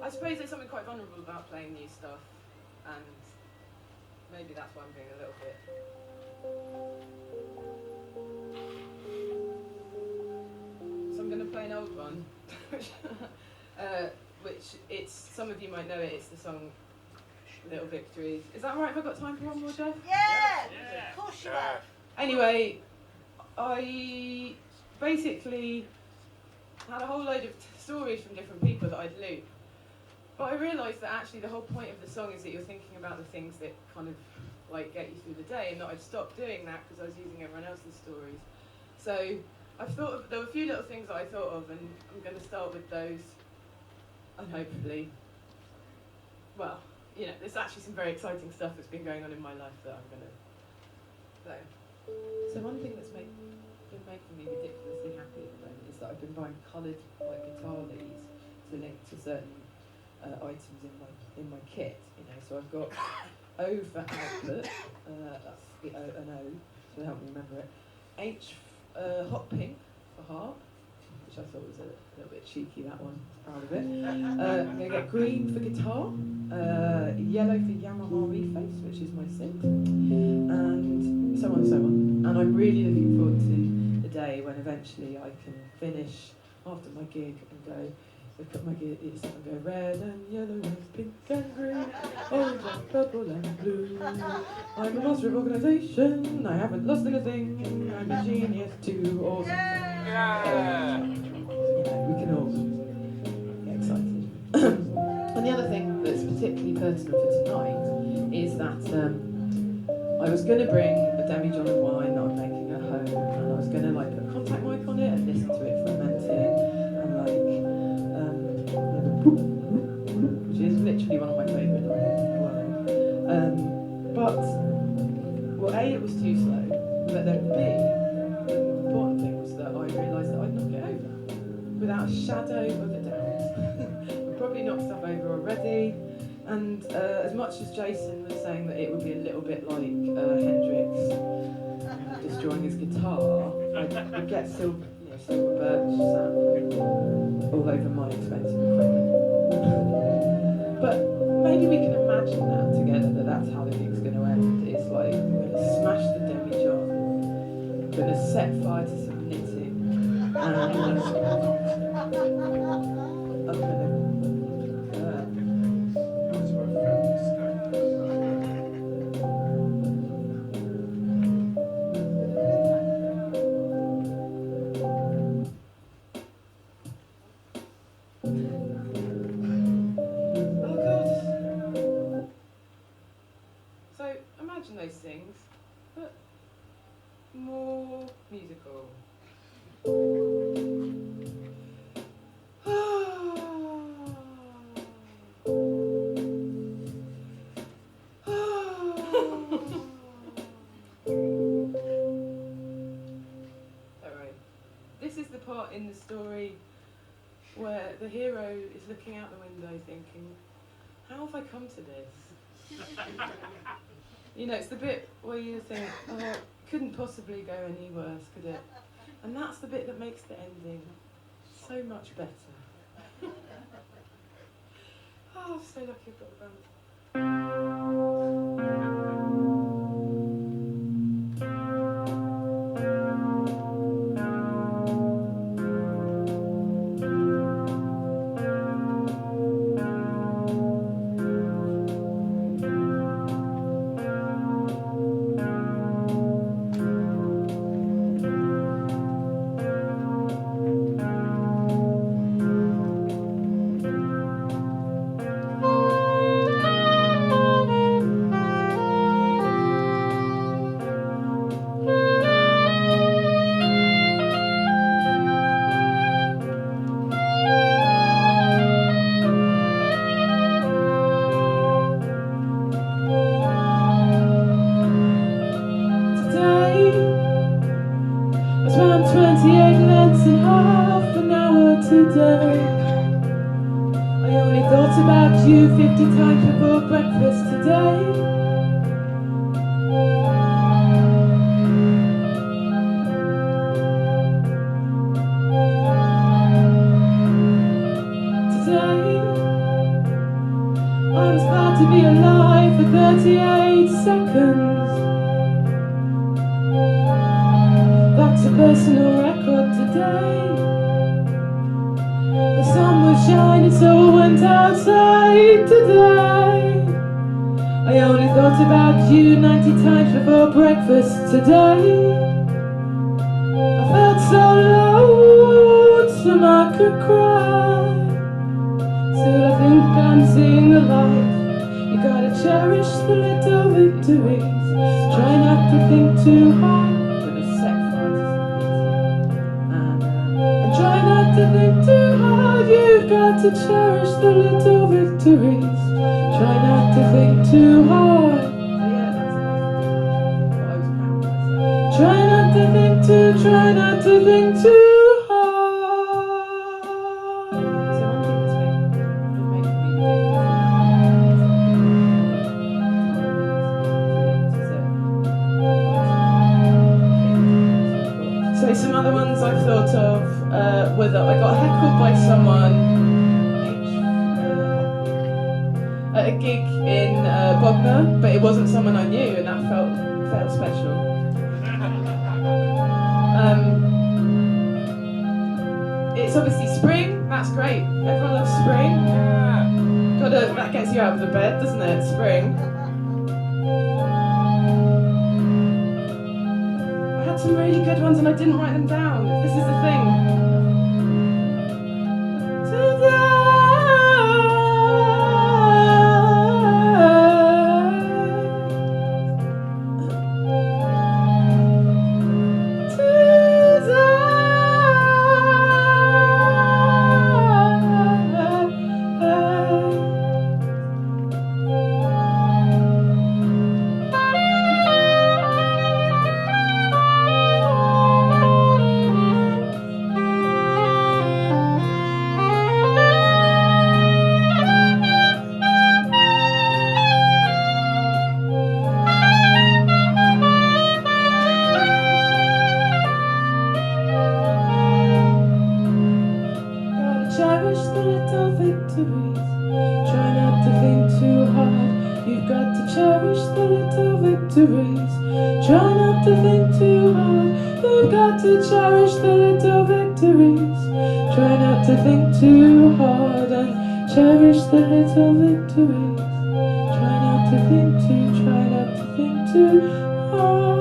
I suppose there's something quite vulnerable about playing new stuff, and maybe that's why I'm being a little bit. So I'm going to play an old one, which it's, some of you might know it, it's the song Little Victories. Is that right? Have I got time for one more, Jeff? Yeah! Of course you have. Anyway, I basically had a whole load of stories from different people that I'd loop. But I realised that actually the whole point of the song is that you're thinking about the things that kind of like get you through the day, and that I'd stopped doing that because I was using everyone else's stories. So I've thought of, there were a few little things that I thought of, and I'm going to start with those, and hopefully, well, you know, there's actually some very exciting stuff that's been going on in my life that I'm going to play. So one thing that's been making me ridiculously happy at the moment is that I've been buying coloured like guitar leads to link to certain items in my kit. You know, so I've got O for output, that's the O, an O, to help me remember it. H, hot pink for harp, which I thought was a little bit cheeky, that one, proud of it. I'm going to get green for guitar, yellow for Yamaha Reface, which is my synth, and so on and so on. And I'm really looking forward to the day when eventually I can finish after my gig and go, look at my gig and go red and yellow and pink and green, orange and purple and blue. I'm a master of organisation, I haven't lost anything, I'm a genius too, awesome. Yeah. You know, we can all get excited. And the other thing that's particularly pertinent for tonight is that I was going to bring a demi-john of wine that I'm making at home, and I was going to like put a contact mic on it and listen to it ferment it, and like which is literally one of my favourite noises in the world. But, well, A, it was too slow, but then B, the important thing was that I realised that I'd knock it over, without a shadow of a doubt. I've probably knocked stuff over already, and as much as Jason was saying that it would be a little bit like Hendrix destroying his guitar, I'd get silver birch sap all over my expensive equipment. But maybe we can imagine that together, that that's how the gig's going to end. It's like, I'm going to smash the demi-john, I'm going to set fire to some knitting, and I'm going to those things, but more musical. Alright, this is the part in the story where the hero is looking out the window thinking, how have I come to this? You know, it's the bit where you think, oh, it couldn't possibly go any worse, could it? And that's the bit that makes the ending so much better. Oh, I'm so lucky I've got the band. Today, I only thought about you 50 times before breakfast today. Today, I was glad to be alive for 38 seconds. That's a personal record today. The sun was shining, so I went outside today. I only thought about you 90 times before breakfast today. I felt so lonesome I could cry. Still I think I'm seeing the light. You gotta cherish the little victories. Try not to think too hard. Gonna set fire and try not to think too hard. You've got to cherish the little victories. Try not to think too hard. Try not to think too, try not to think too hard. So one thing that's been making me ridiculous. So some other ones I've thought of were that I got heckled by someone at a gig in Bognor, but it wasn't someone I knew, and that felt special. It's obviously spring. That's great. Everyone loves spring. Yeah. That gets you out of the bed, doesn't it? Spring. I had some really good ones and I didn't write them down. This is the thing. Cherish the little victories. Try not to think too hard. You've got to cherish the little victories. Try not to think too hard. You've got to cherish the little victories. Try not to think too hard and cherish the little victories. Try not to think too hard.